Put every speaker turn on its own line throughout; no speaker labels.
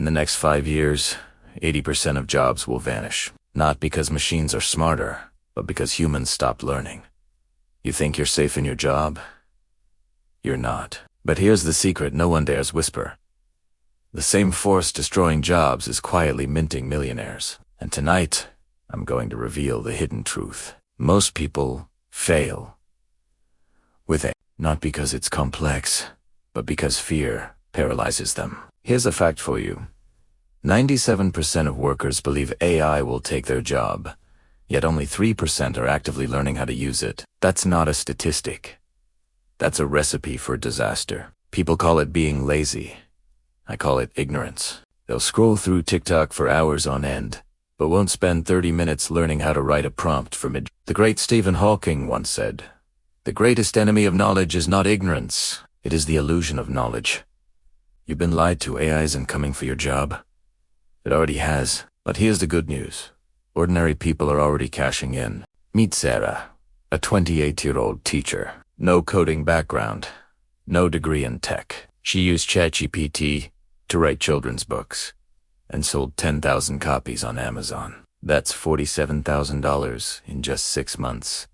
the next 5 years, 80% of jobs will vanish. Not because machines are smarter, but because humans stopped learning. You think you're safe in your job? You're not. But here's the secret no one dares whisper. The same force destroying jobs is quietly minting millionaires. And tonight, I'm going to reveal the hidden truth. Most people fail with AI, not because it's complex, but because fear paralyzes them. Here's a fact for you. 97% of workers believe AI will take their job, yet only 3% are actively learning how to use it. That's not a statistic. That's a recipe for disaster. People call it being lazy. I call it ignorance. They'll scroll through TikTok for hours on end, but won't spend 30 minutes learning how to write a prompt for mid. The great Stephen Hawking once said, "The greatest enemy of knowledge is not ignorance, it is the illusion of knowledge." You've been lied to. AI isn't coming for your job. It already has. But here's the good news. Ordinary people are already cashing in. Meet Sarah, a 28-year-old teacher. No coding background, no degree in tech. She used ChatGPT to write children's books and sold 10,000 copies on Amazon. That's $47,000 in just 6 months.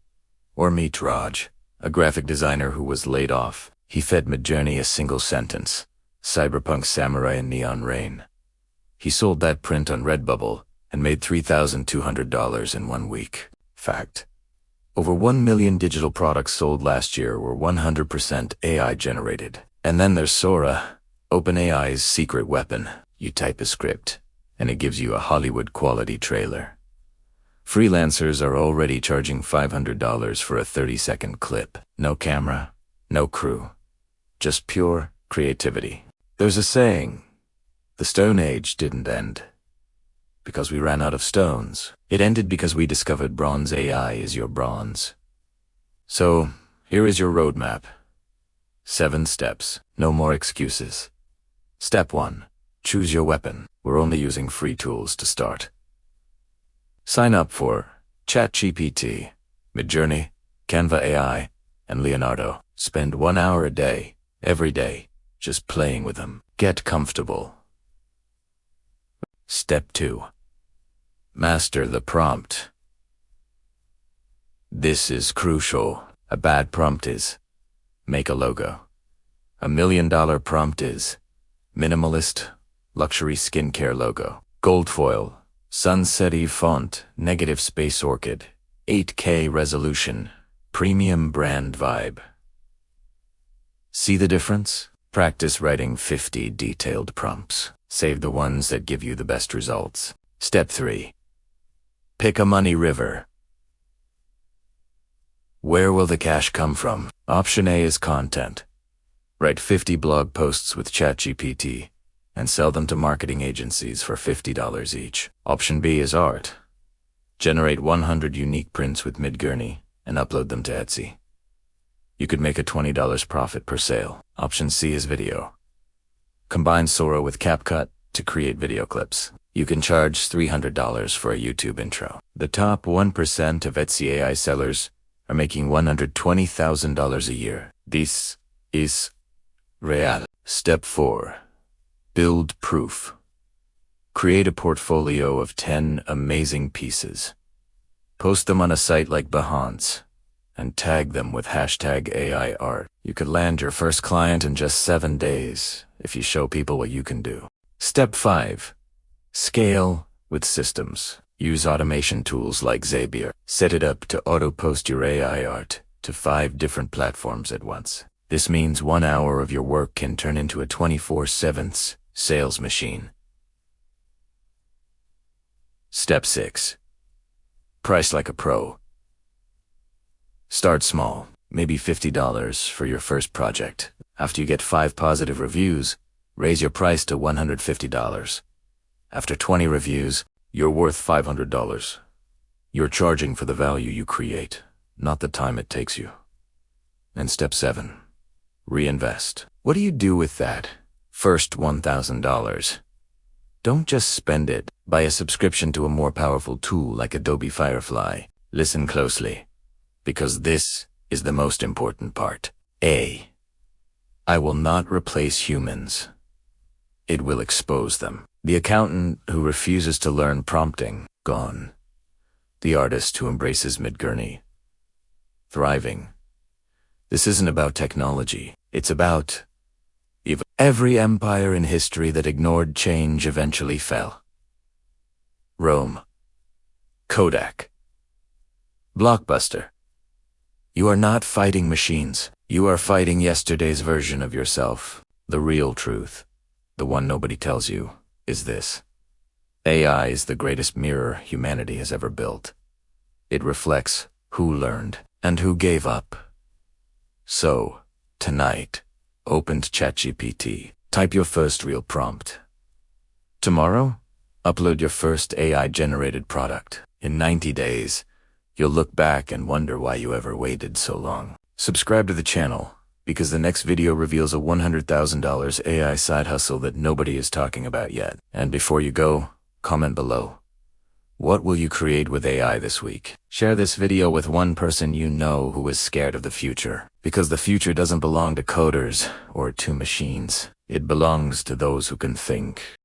Or meet Raj, a graphic designer who was laid off. He fed Midjourney a single sentence, "Cyberpunk Samurai in Neon Rain." He sold that print on Redbubble and made $3,200 in 1 week. Fact. Over 1 million digital products sold last year were 100% AI generated. And then there's Sora, OpenAI's secret weapon. You type a script, and it gives you a Hollywood-quality trailer. Freelancers are already charging $500 for a 30-second clip. No camera, no crew, just pure creativity. There's a saying, the Stone Age didn't end because we ran out of stones. It ended because we discovered bronze AI is your bronze. So, here is your roadmap. 7 steps, no more excuses. Step 1. Choose your weapon. We're only using free tools to start. Sign up for ChatGPT, Midjourney, Canva AI, and Leonardo. Spend 1 hour a day, every day, just playing with them. Get comfortable. Step 2. Master the prompt. This is crucial. A bad prompt is, make a logo. $1 million prompt is, minimalist, luxury skincare logo. Gold foil, sunsetty font, negative space orchid, 8K resolution, premium brand vibe. See the difference? Practice writing 50 detailed prompts. Save the ones that give you the best results. Step 3. Pick a money river. Where will the cash come from? Option A is content. Write 50 blog posts with ChatGPT and sell them to marketing agencies for $50 each. Option B is art. Generate 100 unique prints with Midjourney and upload them to Etsy. You could make a $20 profit per sale. Option C is video. Combine Sora with CapCut to create video clips. You can charge $300 for a YouTube intro. The top 1% of Etsy AI sellers are making $120,000 a year. This is real. Step 4. Build proof. Create a portfolio of 10 amazing pieces. Post them on a site like Behance and tag them with hashtag AI art. You could land your first client in just 7 days if you show people what you can do. Step 5. Scale with systems. Use automation tools like Zapier. Set it up to auto-post your AI art to 5 different platforms at once. This means 1 hour of your work can turn into a 24/7 sales machine. Step 6. Price like a pro. Start small, maybe $50 for your first project. After you get 5 positive reviews, raise your price to $150. After 20 reviews, you're worth $500. You're charging for the value you create, not the time it takes you. And step 7. Reinvest. What do you do with that first $1,000? Don't just spend it. Buy a subscription to a more powerful tool like Adobe Firefly. Listen closely, because this is the most important part. I will not replace humans. It will expose them. The accountant who refuses to learn prompting, gone. The artist who embraces Midjourney, thriving. This isn't about technology. It's about every empire in history that ignored change eventually fell. Rome. Kodak. Blockbuster. You are not fighting machines. You are fighting yesterday's version of yourself. The real truth, the one nobody tells you, is this. AI is the greatest mirror humanity has ever built. It reflects who learned and who gave up. So, tonight, open ChatGPT. Type your first real prompt. Tomorrow, upload your first AI-generated product. In 90 days, you'll look back and wonder why you ever waited so long. Subscribe to the channel, because the next video reveals a $100,000 AI side hustle that nobody is talking about yet. And before you go, comment below. What will you create with AI this week? Share this video with one person you know who is scared of the future. Because the future doesn't belong to coders or to machines. It belongs to those who can think.